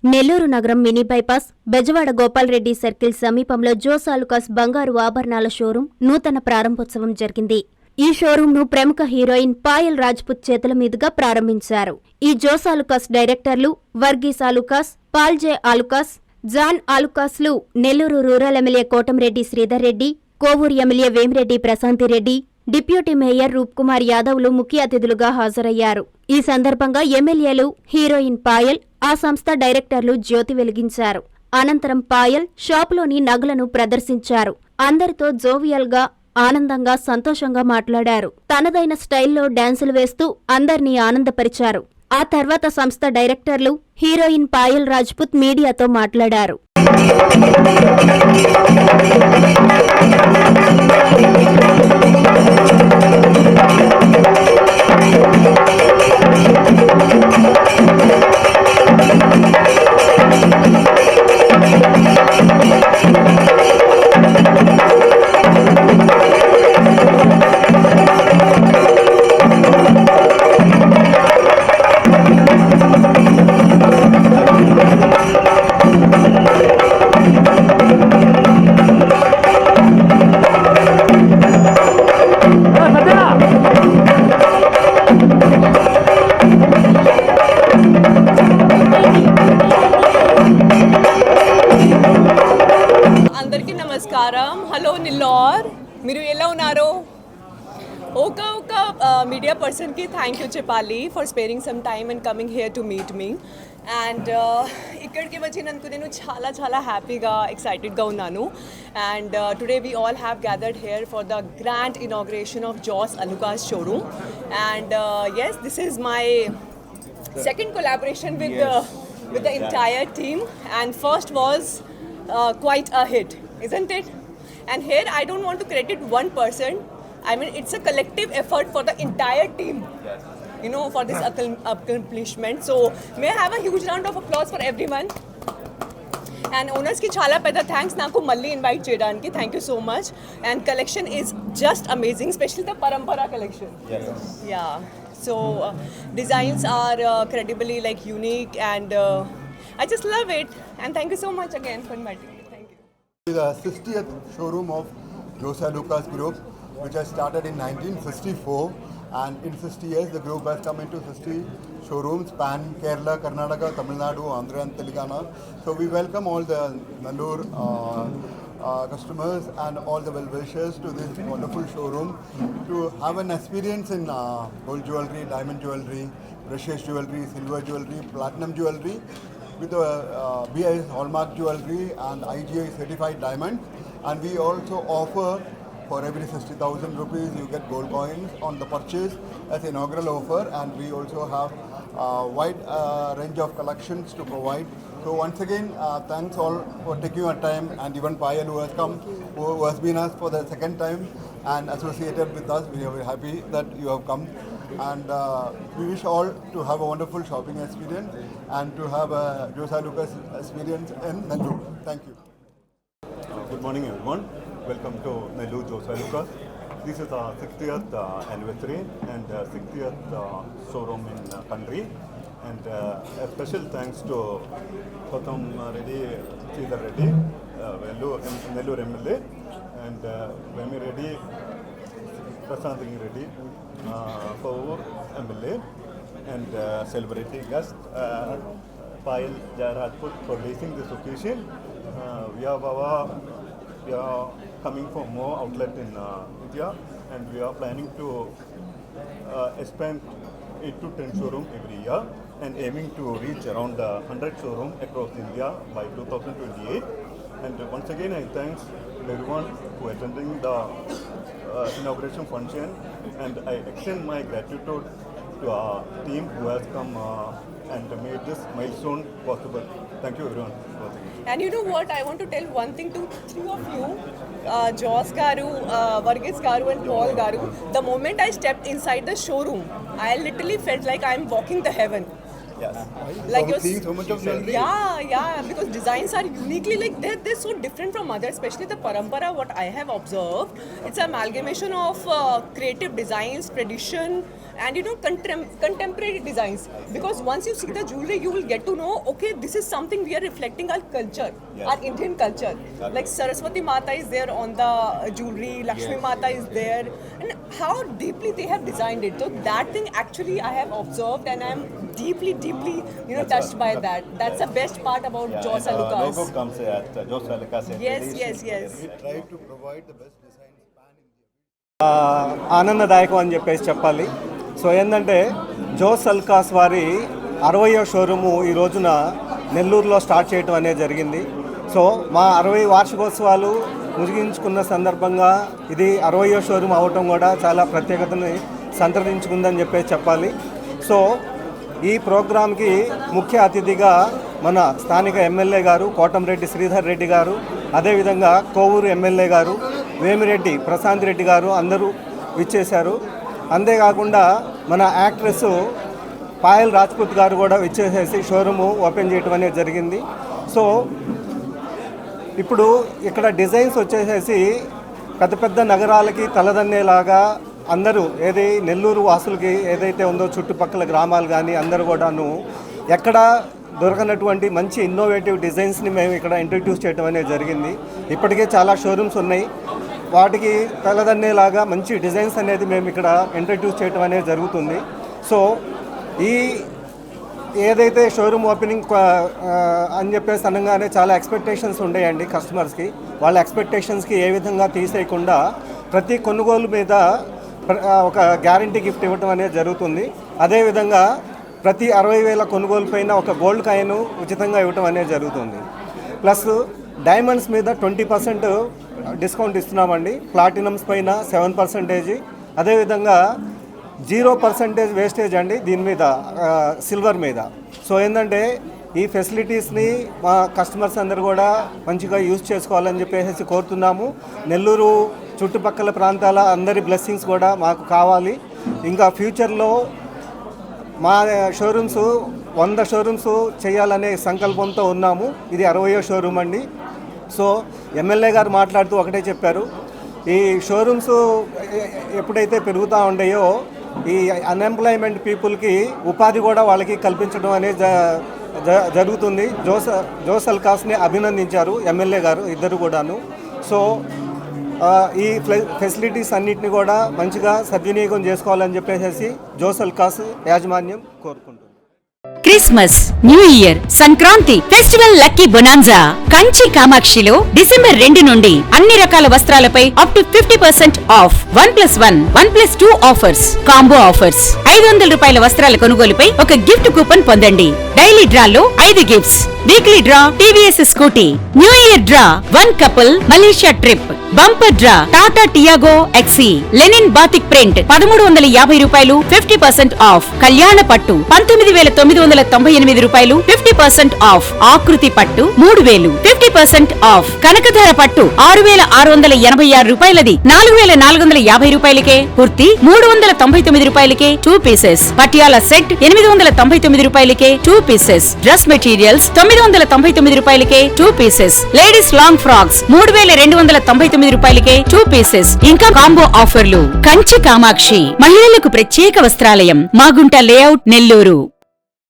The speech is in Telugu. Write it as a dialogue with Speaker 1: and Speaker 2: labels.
Speaker 1: నెల్లూరు నగరం mini bypass Bezawada Gopal Reddy circle సమీపంలో జోస్ ఆలుకాస్ బంగారు ఆభరణాల షోరూం నూతన ప్రారంభోత్సవం జరిగింది. ఈ షోరూంను ప్రముఖ హీరోయిన్ పాయల్ రాజ్పుత్ చేతుల మీదుగా ప్రారంభించారు. ఈ జోస్ ఆలుకాస్ డైరెక్టర్లు వర్గీస్ ఆలుకాస్, పాల్జే ఆలుకాస్, జాన్ ఆలుకాస్లు Nellore rural MLA Kotamreddy Sridhar Reddy, Kovur MLA Vemireddy Prasanthi Reddy, deputy mayor Roop Kumar యాదవ్లు ముఖ్య అతిథులుగా హాజరయ్యారు. ఈ సందర్భంగా ఎమ్మెల్యేలు, హీరోయిన్ పాయల్, ఆ సంస్థ డైరెక్టర్లు జ్యోతి వెలిగించారు. అనంతరం పాయల్ షాపులోని నగలను ప్రదర్శించారు. అందరితో జోవియల్గా, ఆనందంగా, సంతోషంగా మాట్లాడారు. తనదైన స్టైల్లో డాన్సులు వేస్తూ అందర్నీ ఆనందపరిచారు. ఆ తర్వాత సంస్థ డైరెక్టర్లు, హీరోయిన్ పాయల్ రాజ్పుత్ మీడియాతో మాట్లాడారు.
Speaker 2: అందరికీ నమస్కారం. హలో నిల్లోర్, మీరు ఎలా ఉన్నారు? ఒక మీడియా పర్సన్కి థ్యాంక్ యూ చెప్పాలి for sparing some time and coming here to meet me. And ఇక్కడికి వచ్చినందుకు నేను చాలా హ్యాపీగా, ఎక్సైటెడ్గా ఉన్నాను. And today we all have gathered here for the grand inauguration of Jos Alukkas showroom. And yes, this is my second collaboration with the entire team, and first was quite a hit, isn't it? And here I don't want to credit one person. I mean, it's a collective effort for the entire team, you know, for this accomplishment. So may I have a huge round of applause for everyone. And owners ki chala peda thanks naku malli invite cheyadaniki. Thank you so much. And collection is just amazing, especially the Parampara collection.
Speaker 3: Yes.
Speaker 2: Yeah. So designs are credibly like unique, and I just love it. And thank you so much again for inviting me. Thank you.
Speaker 3: The 60th showroom of Jose Lucas Group, which has started in 1964, and in 60 years the group has come into 60 showrooms span Kerala, Karnataka, Tamil Nadu, Andhra and Telangana. So we welcome all the Nellur customers and all the well-wishers to this wonderful showroom to have an experience in gold jewelry, diamond jewelry, precious jewelry, silver jewelry, platinum jewelry, with BIS Hallmark jewelry and IGI certified diamonds. And we also offer, for every 60,000 rupees you get gold coins on the purchase as inaugural offer. And we also have wide range of collections to provide. So once again, thanks all for taking your time, and even Payal who has come, who has been us for the second time and associated with us. We are very happy that you have come, and we wish all to have a wonderful shopping experience and to have a Jose Lucas experience in Nellore. Thank you.
Speaker 4: Good morning everyone. Welcome to Nellore Jose Lucas. This is our 60th anniversary and 60th showroom in country. And a special thanks to Kotam Reddy, Sridhar Reddy, Nellore MLA, and Vemi Reddy, Prashanth Reddy, Kovoor MLA, and celebrity guest Payal Rajput for gracing this occasion. We are coming for more outlet in India, and we are planning to expand 8 to 10 showroom every year, and aiming to reach around 100 showroom across India by 2028. And once again, I thanks everyone who attending the inauguration function, and I extend my gratitude to our team who has come and made this milestone possible. Thank you everyone.
Speaker 2: And you know what? I want to tell one thing to three of you, Jos Garu, Varghese Garu and Paul Garu. The moment I stepped inside the showroom, I literally felt like I'm walking the heaven.
Speaker 4: Yes.
Speaker 2: Like
Speaker 3: So
Speaker 2: your
Speaker 3: seeing so much of jewelry.
Speaker 2: yeah, because designs are uniquely like they're so different from others, especially the parampara. What I have observed, it's an amalgamation of creative designs, tradition, and contemporary designs. Because once you see the jewelry, you will get to know, okay, this is something we are reflecting our culture,
Speaker 4: Yes.
Speaker 2: our Indian culture. Like Saraswati Mata is there on the jewelry, Lakshmi Mata is there, and how deeply they have designed it. So that thing actually I have observed, and I'm deeply touched by that. That's the best part about Joss
Speaker 4: and,
Speaker 2: Alucas.
Speaker 4: logo comes at Joss Alucas.
Speaker 2: Yes.
Speaker 3: We try to provide the best designs pan India.
Speaker 5: ఆనందదాయకం అని చెప్పేసి చెప్పాలి. సో ఏంటంటే జోస్ అల్కాస్ వారి 60వ షోరూము ఈ రోజున నెల్లూరులో స్టార్ట్ చేయడం అనేది జరిగింది. సో మా 60 వార్షికోత్సవాలు ముగించుకున్న సందర్భంగా ఇది 60వ షోరూమ్ అవ్వటం కూడా చాలా ప్రత్యేకతని సంతరించుకుందని చెప్పేసి చెప్పాలి. సో ఈ ప్రోగ్రాంకి ముఖ్య అతిథిగా మన స్థానిక ఎమ్మెల్యే గారు కోటంరెడ్డి శ్రీధర్ రెడ్డి గారు, అదేవిధంగా కోవూరు ఎమ్మెల్యే గారు వేమిరెడ్డి ప్రశాంత్ రెడ్డి గారు అందరూ విచ్చేశారు. అంతేకాకుండా మన యాక్ట్రెస్ పాయల్ రాజ్పుత్ గారు కూడా విచ్చేసేసి షోరూము ఓపెన్ చేయడం అనేది జరిగింది. సో ఇప్పుడు ఇక్కడ డిజైన్స్ వచ్చేసేసి పెద్ద పెద్ద నగరాలకి తలదన్నేలాగా అందరూ ఏది నెల్లూరు వాసులకి ఏదైతే ఉందో చుట్టుపక్కల గ్రామాలు కానీ అందరూ కూడాను ఎక్కడ దొరకనటువంటి మంచి ఇన్నోవేటివ్ డిజైన్స్ని మేము ఇక్కడ ఇంట్రడ్యూస్ చేయడం అనేది జరిగింది. ఇప్పటికే చాలా షోరూమ్స్ ఉన్నాయి, వాటికి తలదన్నేలాగా మంచి డిజైన్స్ అనేది మేము ఇక్కడ ఇంట్రడ్యూస్ చేయడం అనేది జరుగుతుంది. సో ఈ ఏదైతే షోరూమ్ ఓపెనింగ్ అని చెప్పేసి అనగానే చాలా ఎక్స్పెక్టేషన్స్ ఉండేయండి కస్టమర్స్కి. వాళ్ళ ఎక్స్పెక్టేషన్స్కి ఏ విధంగా తీసేయకుండా ప్రతి కొనుగోలు మీద ఒక గ్యారంటీ గిఫ్ట్ ఇవ్వడం అనేది జరుగుతుంది. అదేవిధంగా ప్రతి 60,000 కొనుగోలు పైన ఒక గోల్డ్ కాయిన్ ఉచితంగా ఇవ్వడం అనేది జరుగుతుంది. ప్లస్ డైమండ్స్ మీద 20% డిస్కౌంట్ ఇస్తున్నామండి. ప్లాటినమ్స్ పైన 7%, అదేవిధంగా 0% వేస్టేజ్ అండి దీని మీద సిల్వర్ మీద. సో ఏంటంటే ఈ ఫెసిలిటీస్ని మా కస్టమర్స్ అందరూ కూడా మంచిగా యూజ్ చేసుకోవాలని చెప్పేసి కోరుతున్నాము. నెల్లూరు చుట్టుపక్కల ప్రాంతాల అందరి బ్లెస్సింగ్స్ కూడా మాకు కావాలి. ఇంకా ఫ్యూచర్లో మా షోరూమ్స్ 100 షోరూమ్స్ చేయాలనే సంకల్పంతో ఉన్నాము. ఇది 60వ షోరూమ్ అండి. సో ఎమ్మెల్యే గారు మాట్లాడుతూ ఒకటే చెప్పారు, ఈ షోరూమ్స్ ఎప్పుడైతే పెరుగుతూ ఉండేయో ఈ అన్ఎంప్లాయ్మెంట్ పీపుల్కి ఉపాధి కూడా వాళ్ళకి కల్పించడం అనేది జరుగుతుంది. జోస్ అల్కాస్ని అభినందించారు ఎమ్మెల్యే గారు ఇద్దరు కూడాను. సో ఈ ఫెసిలిటీస్ అన్నిటిని కూడా మంచిగా సద్వినియోగం చేసుకోవాలని చెప్పేసి జోస్ అల్కాస్ యాజమాన్యం కోరుకుంటుంది.
Speaker 6: Christmas, new year, Sankranti, festival lucky bonanza Kanchi కామాక్షిలో డిసెంబర్ 2 నుండి అన్ని రకాల వస్త్రాలపై up to 50% off 1+1, 1+2 offers, combo offers. 500 రూపాయల వస్త్రాల కొనుగోలుపై ఒక గిఫ్ట్ కూపన్ పొందండి. డైలీ డ్రాలో 5 gifts, weekly draw TVS Scooty, new year draw 1 couple Malaysia trip, bumper draw Tata Tiago XE, linen batik print 1350 రూపాయలు 50% ఆఫ్, కళ్యాణ పట్టు 19,998 రూపాయలు 50% ఆఫ్, ఆకృతి పట్టు 3000 50% ఆఫ్, కనకధార పట్టు 6,686 రూపాయలది 4,450 రూపాయలకే, కుర్తి 399 రూపాయలకే 2 పీసెస్, పటియాల సెట్ 899 రూపాయలకే 2 పీసెస్, డ్రెస్ మెటీరియల్స్ 999 రూపాయలకే 2 పీసెస్, లేడీస్ లాంగ్ ఫ్రాక్స్ 3,299 రూపాయలకే 2 పీసెస్, ఇంకా కాంబో ఆఫర్లు. కంచి కామాక్షి మహిళలకు ప్రత్యేక వస్త్రాలయం, మాగుంట లేఅవుట్, నెల్లూరు.